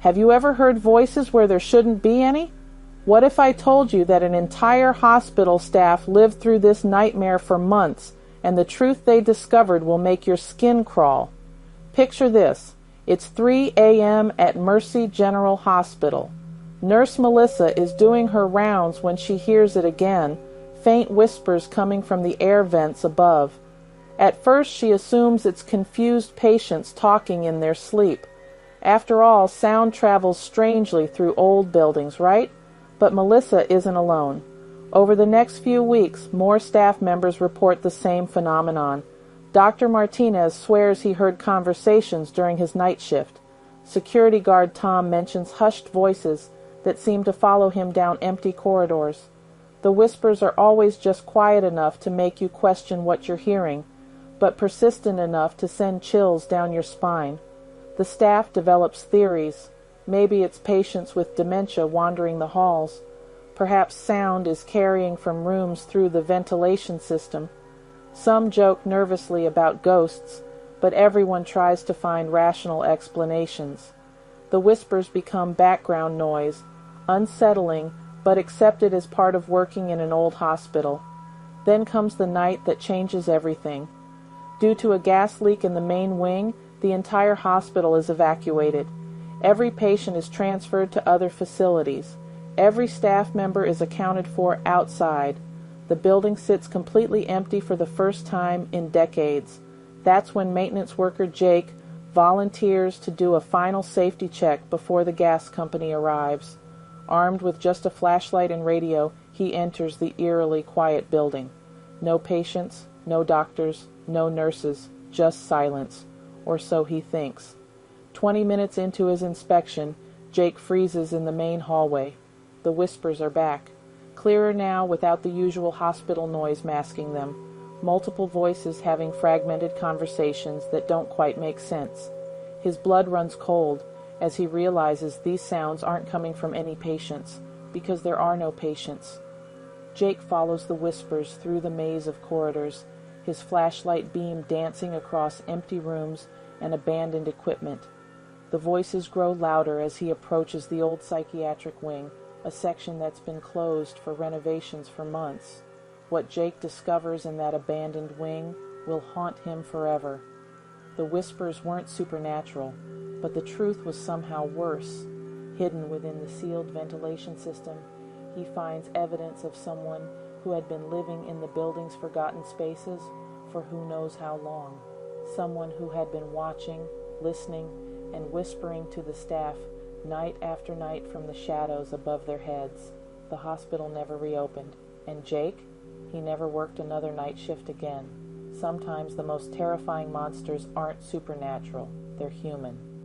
Have you ever heard voices where there shouldn't be any? What if I told you that an entire hospital staff lived through this nightmare for months, and the truth they discovered will make your skin crawl? Picture this. It's 3 a.m. at Mercy General Hospital. Nurse Melissa is doing her rounds when she hears it again, faint whispers coming from the air vents above. At first she assumes it's confused patients talking in their sleep. After all, sound travels strangely through old buildings, right? But Melissa isn't alone. Over the next few weeks, more staff members report the same phenomenon. Dr. Martinez swears he heard conversations during his night shift. Security guard Tom mentions hushed voices that seem to follow him down empty corridors. The whispers are always just quiet enough to make you question what you're hearing, but persistent enough to send chills down your spine. The staff develops theories. Maybe it's patients with dementia wandering the halls. Perhaps sound is carrying from rooms through the ventilation system. Some joke nervously about ghosts, but everyone tries to find rational explanations. The whispers become background noise, unsettling, but accepted as part of working in an old hospital. Then comes the night that changes everything. Due to a gas leak in the main wing, the entire hospital is evacuated. Every patient is transferred to other facilities. Every staff member is accounted for outside. The building sits completely empty for the first time in decades. That's when maintenance worker Jake volunteers to do a final safety check before the gas company arrives. Armed with just a flashlight and radio, he enters the eerily quiet building. No patients, no doctors, no nurses, just silence. Or so he thinks. 20 minutes into his inspection, Jake freezes in the main hallway. The whispers are back. Clearer now without the usual hospital noise masking them. Multiple voices having fragmented conversations that don't quite make sense. His blood runs cold as he realizes these sounds aren't coming from any patients, because there are no patients. Jake follows the whispers through the maze of corridors, his flashlight beam dancing across empty rooms and abandoned equipment. The voices grow louder as he approaches the old psychiatric wing, a section that's been closed for renovations for months. What Jake discovers in that abandoned wing will haunt him forever. The whispers weren't supernatural, but the truth was somehow worse. Hidden within the sealed ventilation system, he finds evidence of someone who had been living in the building's forgotten spaces for who knows how long. Someone who had been watching, listening, and whispering to the staff night after night from the shadows above their heads. The hospital never reopened, and Jake? He never worked another night shift again. Sometimes the most terrifying monsters aren't supernatural, they're human.